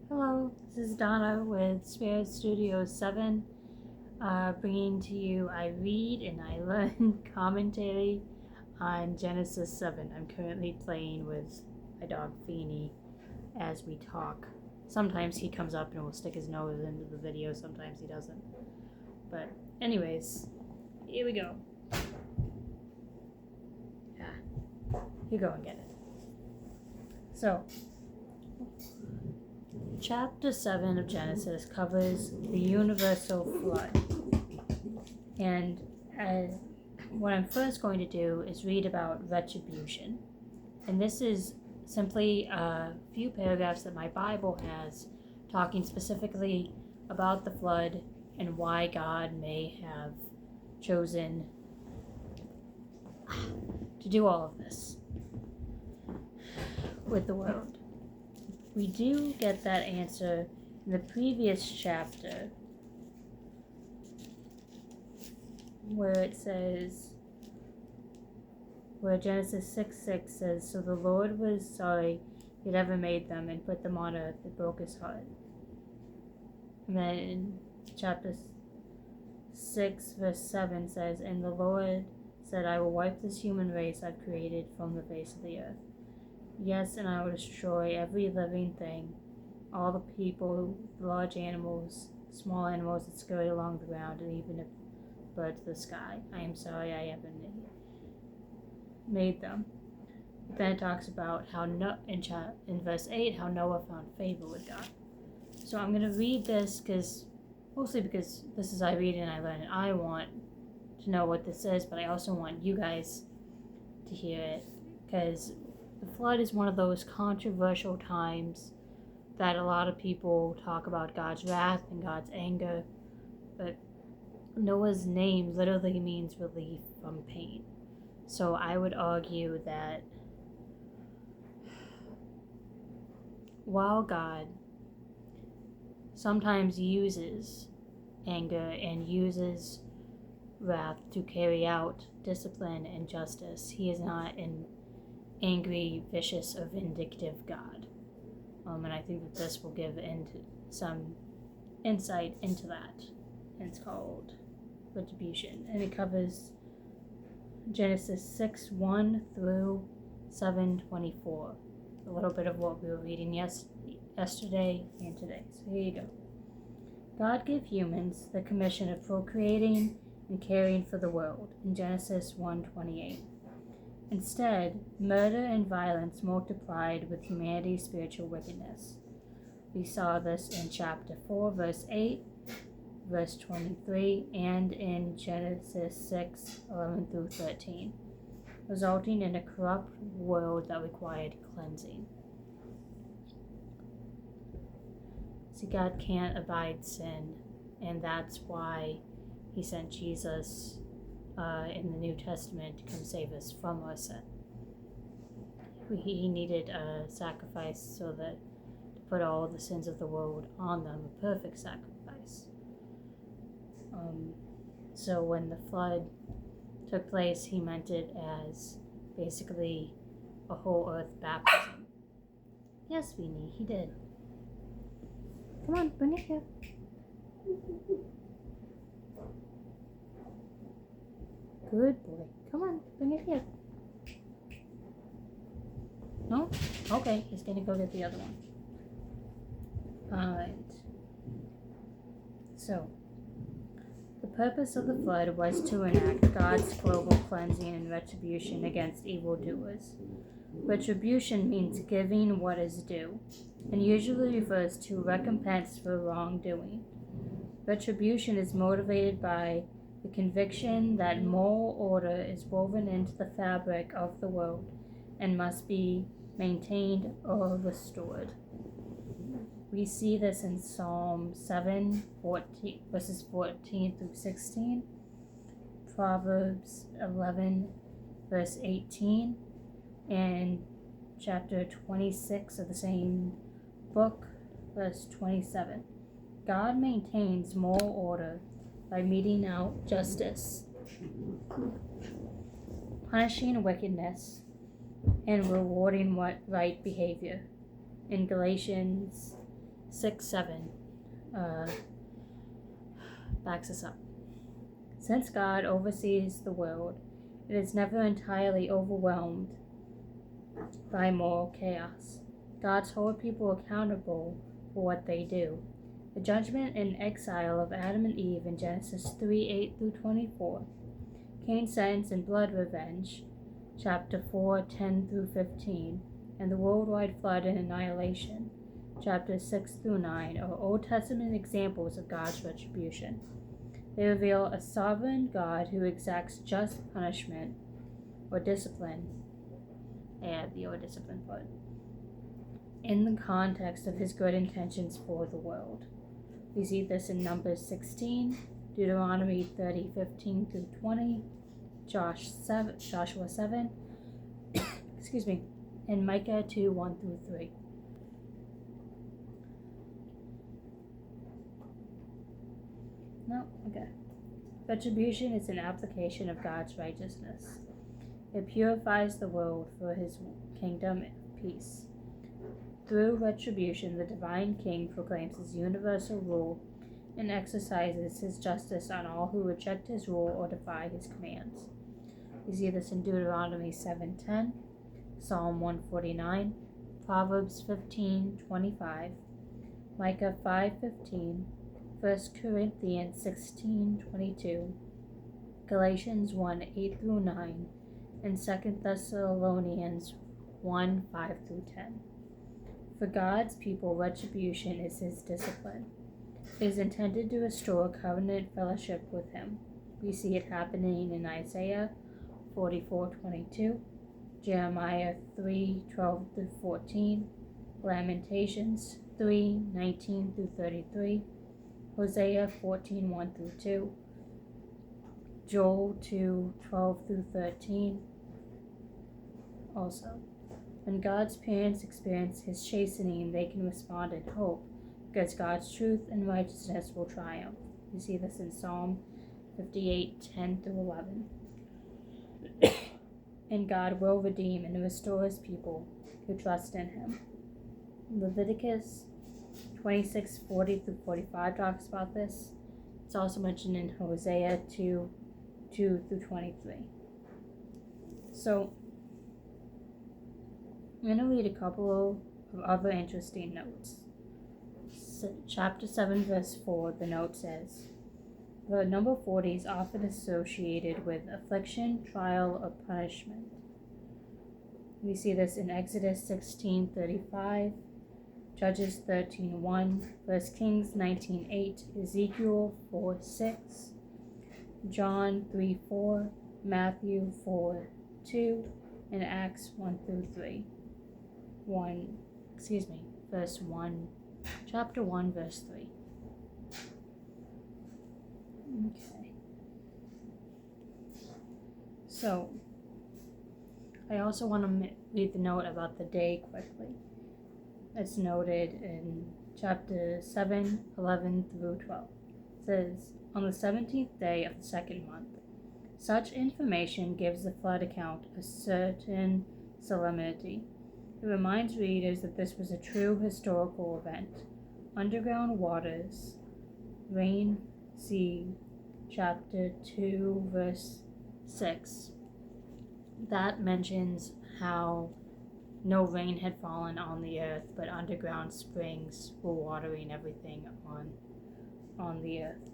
Hello, this is Donna with Sparrowstudios7, bringing to you I read and I learn commentary on Genesis 7. I'm currently playing with my dog Feeny as we talk. Sometimes he comes up and will stick his nose into the video, sometimes he doesn't. But anyways, here we go. You go and get it. So, Chapter 7 of Genesis covers the universal flood. And what I'm first going to do is read about retribution. And this is simply a few paragraphs that my Bible has talking specifically about the flood and why God may have chosen to do all of this with the world. We do get that answer in the previous chapter where Genesis 6:6 says, "So the Lord was sorry he'd ever made them and put them on earth. It broke his heart." And then in chapter 6 verse 7 says, "And the Lord said, I will wipe this human race I've created from the face of the earth. Yes, and I will destroy every living thing, all the people, the large animals, small animals that scurry along the ground, and even the birds of the sky. I am sorry I ever made them." But then it talks about how in verse 8 how Noah found favor with God. So I'm going to read this mostly because this is I read and I learn, and I want to know what this is, but I also want you guys to hear it, because the flood is one of those controversial times that a lot of people talk about God's wrath and God's anger, but Noah's name literally means relief from pain. So I would argue that while God sometimes uses anger and uses wrath to carry out discipline and justice, he is not an angry, vicious, or vindictive God. And I think that this will give some insight into that. And it's called Retribution. And it covers Genesis 6:1 through 7:24. A little bit of what we were reading yesterday and today. So here you go. God gave humans the commission of procreating and caring for the world in Genesis 1:28. Instead, murder and violence multiplied with humanity's spiritual wickedness. We saw this in chapter 4, verse 8, verse 23, and in Genesis 6:11 through 13, resulting in a corrupt world that required cleansing. See, God can't abide sin, and that's why he sent Jesus in the New Testament to come save us from our sin. He needed a sacrifice so that to put all the sins of the world on them, a perfect sacrifice. So when the flood took place, he meant it as basically a whole earth baptism. Yes, Weenie, he did. Come on, bring it here. Good boy. Come on, bring it here. No? Okay, he's gonna go get the other one. Alright. So, the purpose of the flood was to enact God's global cleansing and retribution against evildoers. Retribution means giving what is due, and usually refers to recompense for wrongdoing. Retribution is motivated by the conviction that moral order is woven into the fabric of the world and must be maintained or restored. We see this in Psalm 7, verses 14 through 16, Proverbs 11, verse 18, and chapter 26 of the same book, verse 27. God maintains moral order by meting out justice, punishing wickedness, and rewarding right behavior. In Galatians 6:7 backs us up. Since God oversees the world, it is never entirely overwhelmed by moral chaos. God's hold people accountable for what they do. The judgment and exile of Adam and Eve in Genesis 3:8-24, Cain's sentence and blood revenge, chapter 4:10-15, and the worldwide flood and annihilation, chapters 6-9, are Old Testament examples of God's retribution. They reveal a sovereign God who exacts just punishment or discipline, or discipline part, in the context of his good intentions for the world. We see this in Numbers 16, Deuteronomy 30:15-20, Joshua 7, and Micah 2:1-3. No? Okay. Retribution is an application of God's righteousness. It purifies the world for his kingdom of peace. Through retribution, the divine king proclaims his universal rule and exercises his justice on all who reject his rule or defy his commands. We see this in Deuteronomy 7:10, Psalm 149, Proverbs 15:25, Micah 5:15, 1 Corinthians 16:22, Galatians 1:8-9, and 2 Thessalonians 1:5-10. For God's people, retribution is his discipline. It is intended to restore covenant fellowship with him. We see it happening in Isaiah 44:22, Jeremiah 3:12-14, Lamentations 3:19-33, Hosea 14:1-2, Joel 2:12-13. Also, when God's parents experience his chastening, they can respond in hope, because God's truth and righteousness will triumph. You see this in Psalm 58:10-11. And God will redeem and restore his people who trust in him. Leviticus 26:40-45 talks about this. It's also mentioned in Hosea 2:2-23. So, I'm going to read a couple of other interesting notes. Chapter 7, verse 4, the note says, the number 40 is often associated with affliction, trial, or punishment. We see this in Exodus 16:35, Judges 13:1, 1 Kings 19:8, Ezekiel 4:6, John 3:4, Matthew 4:2, and Acts 1-3. Verse 1, chapter 1, verse 3. Okay. So, I also want to read the note about the day quickly. It's noted in chapter 7, 11-12. It says, on the 17th day of the second month, such information gives the flood account a certain solemnity. It reminds readers that this was a true historical event. Underground waters, rain, sea, chapter 2, verse 6. That mentions how no rain had fallen on the earth, but underground springs were watering everything on the earth.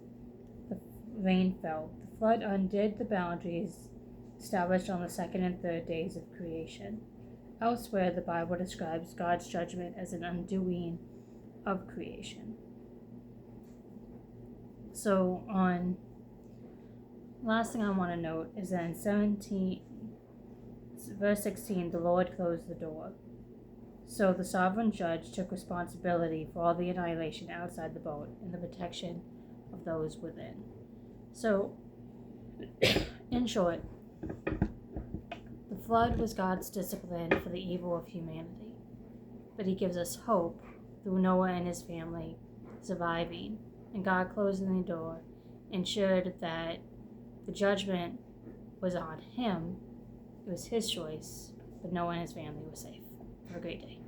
The rain fell. The flood undid the boundaries established on the second and third days of creation. Elsewhere, the Bible describes God's judgment as an undoing of creation. So, last thing I want to note is that in verse 16, the Lord closed the door. So the sovereign judge took responsibility for all the annihilation outside the boat and the protection of those within. So, in short, the flood was God's discipline for the evil of humanity. But he gives us hope through Noah and his family surviving, and God closing the door ensured that the judgment was on him. It was his choice, but Noah and his family were safe. Have a great day.